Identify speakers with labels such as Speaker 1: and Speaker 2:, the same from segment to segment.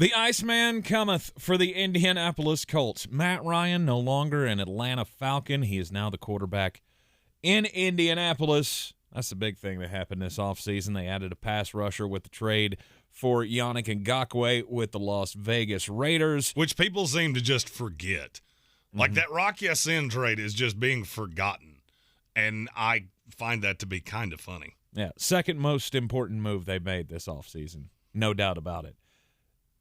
Speaker 1: The Iceman cometh for the Indianapolis Colts. Matt Ryan no longer an Atlanta Falcon. He is now the quarterback in Indianapolis. That's the big thing that happened this offseason. They added a pass rusher with the trade for Yannick Ngakoue with the Las Vegas Raiders.
Speaker 2: Which people seem to just forget. Like that Rock Ya-Sin trade is just being forgotten. And I find that to be kind of funny.
Speaker 1: Yeah, second most important move they made this offseason. No doubt about it.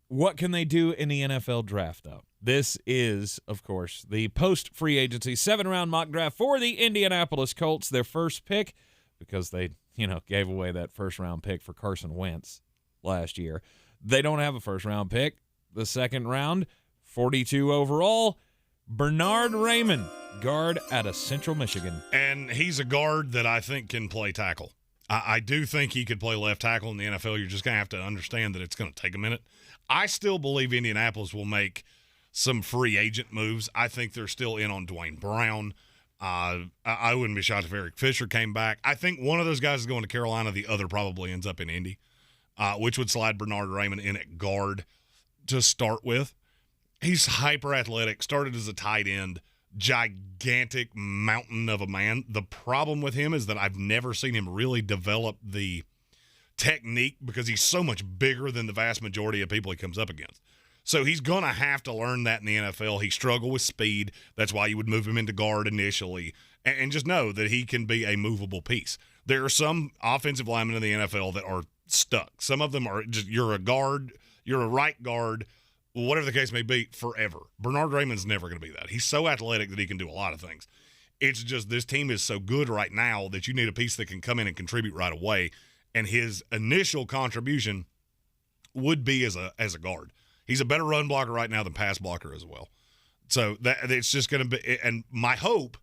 Speaker 1: What can they do in the NFL draft, though? This is, of course, the post-free agency 7-round mock draft for the Indianapolis Colts, their first pick, because they, gave away that first-round pick for Carson Wentz last year. They don't have a first-round pick. The second round, 42 overall, Bernard Raymond, guard out of Central Michigan.
Speaker 2: And he's a guard that I think can play tackle. I do think he could play left tackle in the NFL. You're just going to have to understand that it's going to take a minute. I still believe Indianapolis will make some free agent moves. I think they're still in on Dwayne Brown. I wouldn't be shocked if Eric Fisher came back. I think one of those guys is going to Carolina. The other probably ends up in Indy, which would slide Bernard Raymond in at guard to start with. He's hyper athletic, started as a tight end, gigantic mountain of a man. The problem with him is that I've never seen him really develop the technique because he's so much bigger than the vast majority of people he comes up against. So he's going to have to learn that in the NFL. He struggled with speed. That's why you would move him into guard initially. And just know that he can be a movable piece. There are some offensive linemen in the NFL that are stuck. Some of them are just, you're a guard, you're a right guard, whatever the case may be, forever. Bernard Raymond's never going to be that. He's so athletic that he can do a lot of things. It's just this team is so good right now that you need a piece that can come in and contribute right away. And his initial contribution would be as a guard. He's a better run blocker right now than pass blocker as well. So that it's just going to be – and my hope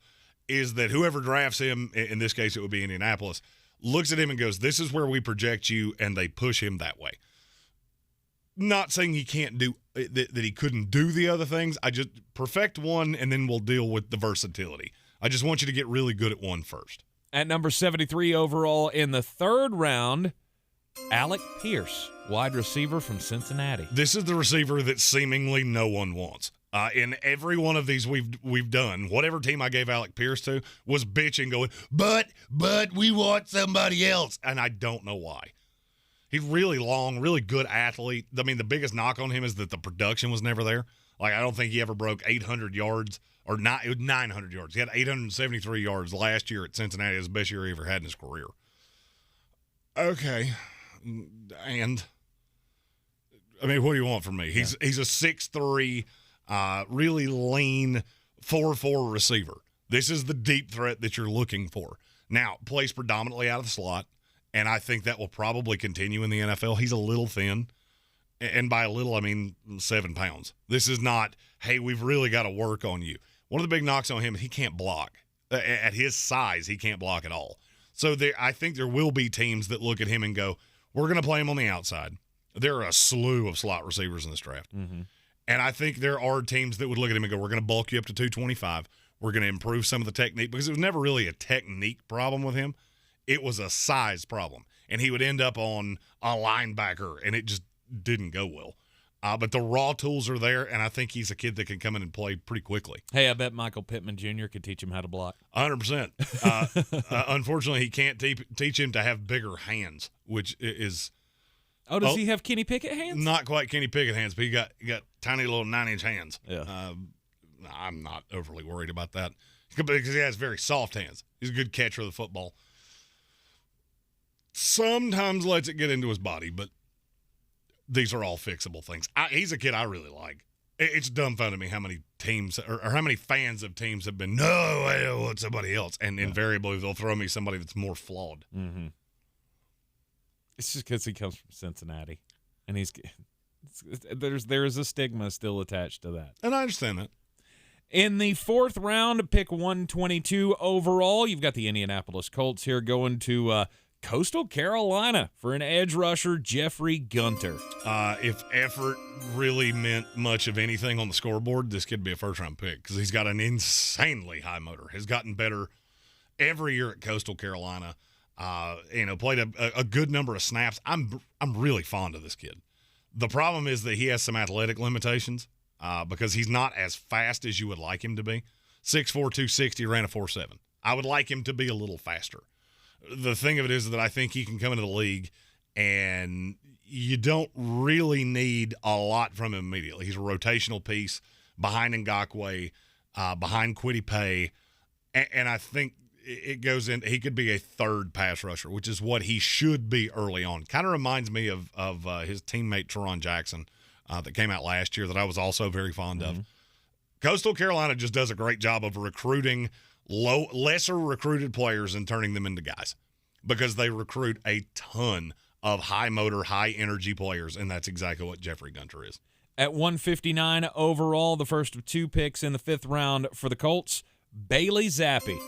Speaker 2: is that whoever drafts him, in this case it would be Indianapolis, looks at him and goes, this is where we project you, and they push him that way. Not saying he can't do that he couldn't do the other things. I just perfect one, and then we'll deal with the versatility. I just want you to get really good at one first.
Speaker 1: At number 73 overall in the third round, Alec Pierce, wide receiver from Cincinnati.
Speaker 2: This is the receiver that seemingly no one wants. In every one of these we've done, whatever team I gave Alec Pierce to was bitching, going, but we want somebody else, and I don't know why. He's really long, really good athlete. I mean, the biggest knock on him is that the production was never there. Like, I don't think he ever broke 800 yards, or not. It was 900 yards. He had 873 yards last year at Cincinnati. It was the best year he ever had in his career. Okay. And, I mean, what do you want from me? He's a 6'3", really lean 4'4" receiver. This is the deep threat that you're looking for. Now, plays predominantly out of the slot, and I think that will probably continue in the NFL. He's a little thin, and by a little, I mean 7 pounds. This is not, hey, we've really got to work on you. One of the big knocks on him, he can't block. At his size, he can't block at all. So I think there will be teams that look at him and go, we're going to play him on the outside. There are a slew of slot receivers in this draft. Mm-hmm. And I think there are teams that would look at him and go, we're going to bulk you up to 225. We're going to improve some of the technique, because it was never really a technique problem with him. It was a size problem. And he would end up on a linebacker, and it just didn't go well. But the raw tools are there, and I think he's a kid that can come in and play pretty quickly.
Speaker 1: Hey, I bet Michael Pittman Jr. could teach him how to block.
Speaker 2: 100%. Unfortunately, he can't teach him to have bigger hands, which is –
Speaker 1: Oh, does he have Kenny Pickett hands?
Speaker 2: Not quite Kenny Pickett hands, but he got tiny little 9-inch hands.
Speaker 1: Yeah.
Speaker 2: I'm not overly worried about that because he has very soft hands. He's a good catcher of the football. Sometimes lets it get into his body, but these are all fixable things. He's a kid I really like. It's dumbfounded me how many teams or how many fans of teams have been, no, I want somebody else. And invariably they'll throw me somebody that's more flawed.
Speaker 1: Mm-hmm. It's just because he comes from Cincinnati, and there is a stigma still attached to that.
Speaker 2: And I understand that.
Speaker 1: In the fourth round, pick 122 overall, you've got the Indianapolis Colts here going to Coastal Carolina for an edge rusher, Jeffrey Gunter.
Speaker 2: If effort really meant much of anything on the scoreboard, this could be a first-round pick because he's got an insanely high motor. Has gotten better every year at Coastal Carolina. Played a good number of snaps. I'm really fond of this kid. The problem is that he has some athletic limitations because he's not as fast as you would like him to be. 6'4", 260, ran a 4.7. I would like him to be a little faster. The thing of it is that I think he can come into the league and you don't really need a lot from him immediately. He's a rotational piece behind Ngakoue, behind Kwity Paye, and I think it goes in. He could be a third pass rusher, which is what he should be early on. Kind of reminds me of his teammate Teron Jackson that came out last year that I was also very fond of. Coastal Carolina just does a great job of recruiting lesser recruited players and turning them into guys because they recruit a ton of high motor, high energy players, and that's exactly what Jeffrey Gunter is.
Speaker 1: At 159 overall, the first of 2 picks in the 5th round for the Colts, Bailey Zappi,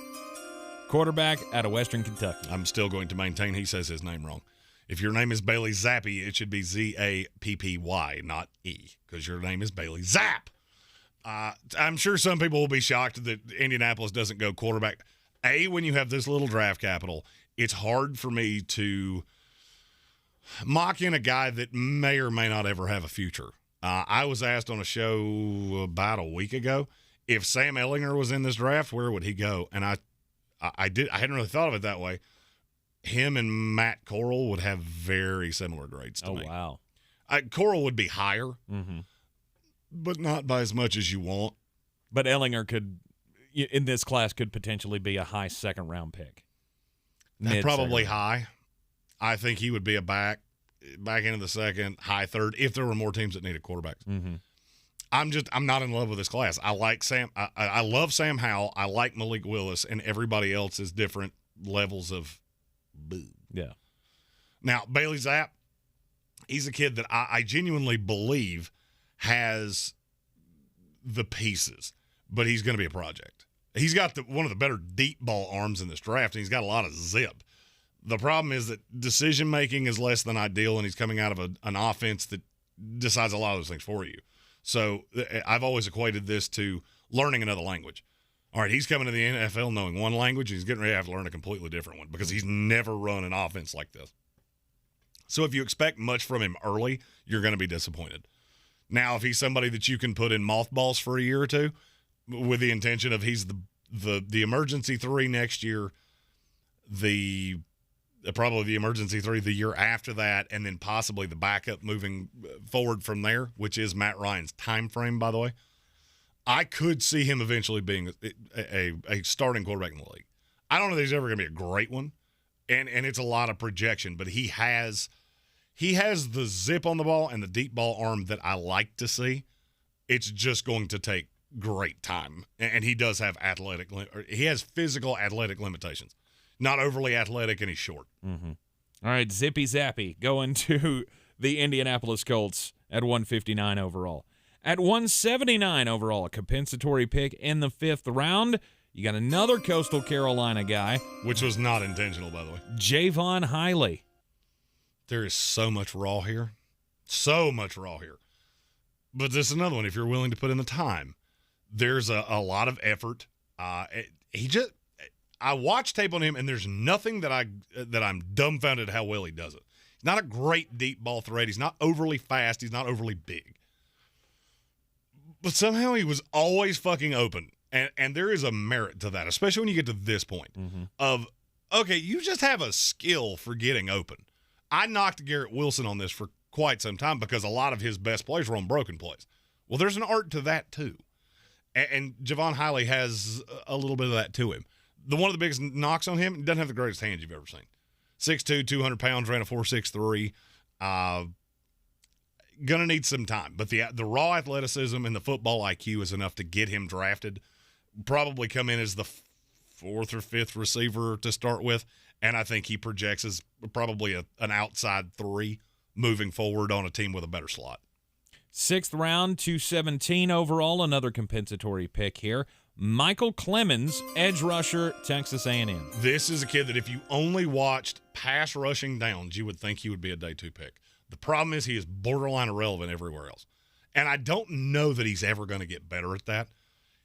Speaker 1: quarterback out of Western Kentucky.
Speaker 2: I'm still going to maintain he says his name wrong. If your name is Bailey Zappi, it should be Zappy, not E, because your name is Bailey Zapp. I'm sure some people will be shocked that Indianapolis doesn't go quarterback. When you have this little draft capital, it's hard for me to mock in a guy that may or may not ever have a future. I was asked on a show about a week ago, if Sam Ehlinger was in this draft, where would he go? And I hadn't really thought of it that way. Him and Matt Corral would have very similar grades to me.
Speaker 1: Oh, wow.
Speaker 2: Corral would be higher, but not by as much as you want.
Speaker 1: But Ehlinger could, in this class, could potentially be a high 2nd-round pick.
Speaker 2: Probably high. I think he would be a back into the 2nd, high 3rd, if there were more teams that needed quarterbacks. I'm not in love with this class. I like Sam. I love Sam Howell. I like Malik Willis, and everybody else is different levels of boo.
Speaker 1: Yeah.
Speaker 2: Now, Bailey Zapp, he's a kid that I genuinely believe has the pieces, but he's going to be a project. He's got one of the better deep ball arms in this draft, and he's got a lot of zip. The problem is that decision-making is less than ideal, and he's coming out of an offense that decides a lot of those things for you. So I've always equated this to learning another language. All right, he's coming to the NFL knowing one language, and he's getting ready to have to learn a completely different one because he's never run an offense like this. So if you expect much from him early, you're going to be disappointed. Now, if he's somebody that you can put in mothballs for a year or two with the intention of he's the emergency 3 next year, probably the emergency 3 the year after that, and then possibly the backup moving forward from there, which is Matt Ryan's time frame, by the way. I could see him eventually being a starting quarterback in the league. I don't know that he's ever going to be a great one, and it's a lot of projection, but he has the zip on the ball and the deep ball arm that I like to see. It's just going to take great time, and he does have physical athletic limitations. Not overly athletic, and he's short.
Speaker 1: All right, Zippy Zappy going to the Indianapolis Colts at 159 overall. At 179 overall, a compensatory pick in the 5th round, you got another Coastal Carolina guy.
Speaker 2: Which was not intentional, by the way.
Speaker 1: Jayvon Hailey.
Speaker 2: There is so much raw here. So much raw here. But this is another one, if you're willing to put in the time. There's a lot of effort. I watch tape on him, and there's nothing that I'm dumbfounded how well he does it. He's not a great deep ball threat. He's not overly fast. He's not overly big. But somehow he was always fucking open. And there is a merit to that, especially when you get to this point of, okay, you just have a skill for getting open. I knocked Garrett Wilson on this for quite some time because a lot of his best plays were on broken plays. Well, there's an art to that too. And Jayvon Hailey has a little bit of that to him. One of the biggest knocks on him, he doesn't have the greatest hands you've ever seen. 6'2", 200 pounds, ran a 4.63. Gonna need some time. But the raw athleticism and the football IQ is enough to get him drafted. Probably come in as the 4th or 5th receiver to start with. And I think he projects as probably an outside 3 moving forward on a team with a better slot.
Speaker 1: 6th round, 217 overall, another compensatory pick here. Michael Clemons, edge rusher, Texas A&M.
Speaker 2: This is a kid that if you only watched pass rushing downs, you would think he would be a day 2 pick. The problem is he is borderline irrelevant everywhere else. And I don't know that he's ever going to get better at that.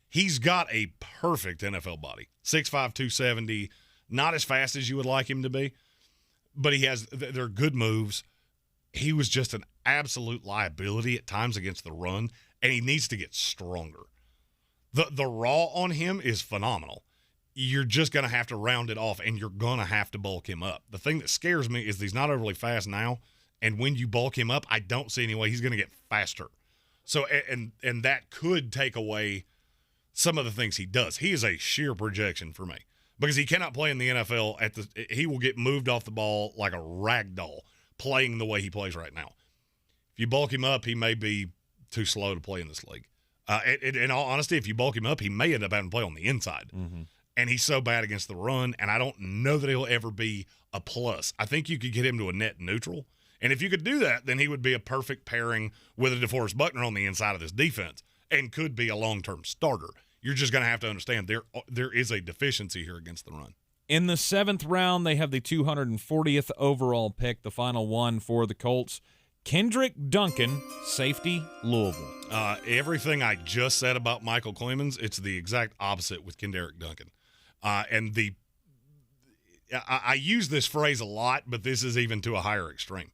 Speaker 2: He's got a perfect NFL body. 6'5", 270, not as fast as you would like him to be, but they're good moves. he was just an absolute liability at times against the run, and he needs to get stronger. The raw on him is phenomenal. You're just going to have to round it off, and you're going to have to bulk him up. The thing that scares me is he's not overly fast now, and when you bulk him up, I don't see any way he's going to get faster. So, and that could take away some of the things he does. He is a sheer projection for me because he cannot play in the NFL. He will get moved off the ball like a rag doll playing the way he plays right now. If you bulk him up, he may be too slow to play in this league. In all honesty, if you bulk him up, he may end up having to play on the inside.
Speaker 1: Mm-hmm.
Speaker 2: And he's so bad against the run, and I don't know that he'll ever be a plus. I think you could get him to a net neutral. And if you could do that, then he would be a perfect pairing with a DeForest Buckner on the inside of this defense and could be a long-term starter. You're just going to have to understand there is a deficiency here against the run.
Speaker 1: In the 7th round, they have the 240th overall pick, the final one for the Colts. Kendrick Duncan, safety, Louisville.
Speaker 2: Everything I just said about Michael Clemons, it's the exact opposite with Kendrick Duncan. I use this phrase a lot, but this is even to a higher extreme.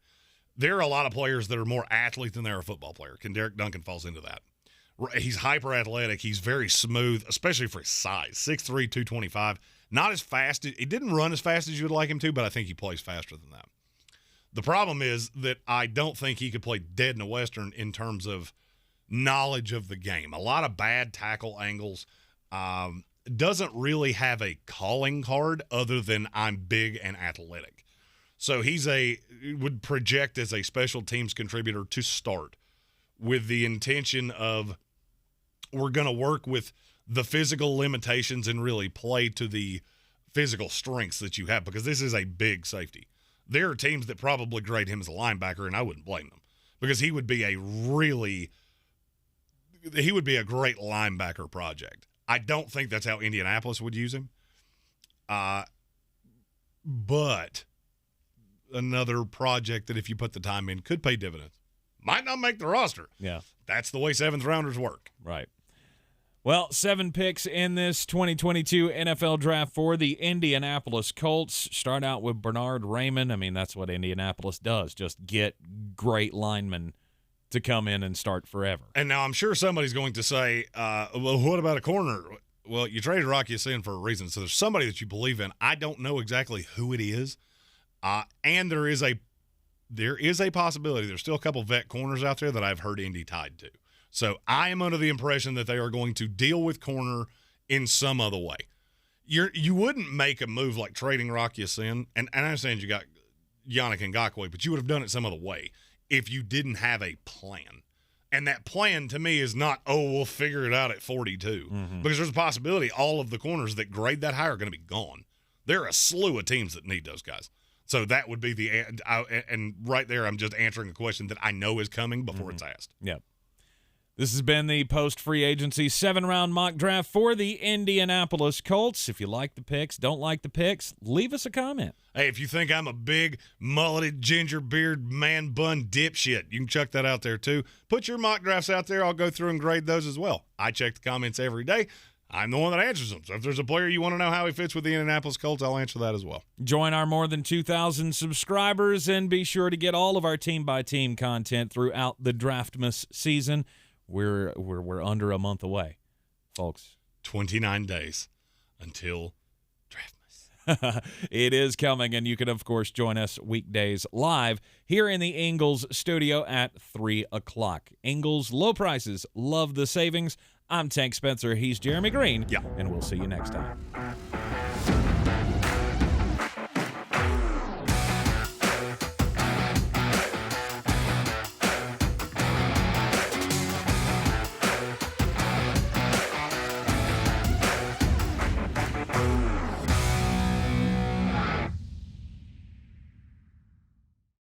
Speaker 2: There are a lot of players that are more athlete than they're a football player. Kendrick Duncan falls into that. He's hyper athletic. He's very smooth, especially for his size. 6'3", 225. Not as fast. He didn't run as fast as you would like him to, but I think he plays faster than that. The problem is that I don't think he could play dead in a Western in terms of knowledge of the game. A lot of bad tackle angles. Doesn't really have a calling card other than I'm big and athletic. So would project as a special teams contributor to start with the intention of we're going to work with the physical limitations and really play to the physical strengths that you have because this is a big safety. There are teams that probably grade him as a linebacker, and I wouldn't blame them because he would be a great linebacker project. I don't think that's how Indianapolis would use him. But another project that if you put the time in could pay dividends. Might not make the roster.
Speaker 1: Yeah.
Speaker 2: That's the way 7th rounders work.
Speaker 1: Right. Well, 7 picks in this 2022 NFL draft for the Indianapolis Colts. Start out with Bernard Raymond. I mean, that's what Indianapolis does. Just get great linemen to come in and start forever.
Speaker 2: And now I'm sure somebody's going to say, well, what about a corner? Well, you traded Rock Ya-Sin for a reason. So there's somebody that you believe in. I don't know exactly who it is. And there is a possibility. There's still a couple vet corners out there that I've heard Indy tied to. So I am under the impression that they are going to deal with corner in some other way. You wouldn't make a move like trading Rock Ya-Sin, and I understand you got Yannick Ngakoue, but you would have done it some other way if you didn't have a plan. And that plan to me is not, we'll figure it out at 42. Mm-hmm. Because there's a possibility all of the corners that grade that high are going to be gone. There are a slew of teams that need those guys. So that would be and right there I'm just answering a question that I know is coming before it's asked.
Speaker 1: Yep. This has been the post-free agency 7-round mock draft for the Indianapolis Colts. If you like the picks, don't like the picks, leave us a comment.
Speaker 2: Hey, if you think I'm a big, mulleted, ginger beard, man bun dipshit, you can chuck that out there too. Put your mock drafts out there. I'll go through and grade those as well. I check the comments every day. I'm the one that answers them. So if there's a player you want to know how he fits with the Indianapolis Colts, I'll answer that as well.
Speaker 1: Join our more than 2,000 subscribers and be sure to get all of our team-by-team content throughout the Draftmas season. We're under a month away, folks.
Speaker 2: 29 days until Draftmas.
Speaker 1: It is coming, and you can, of course, join us weekdays live here in the Ingles studio at 3 o'clock. Ingles, low prices, love the savings. I'm Tank Spencer. He's Jeremy Greene.
Speaker 2: Yeah.
Speaker 1: And we'll see you next time.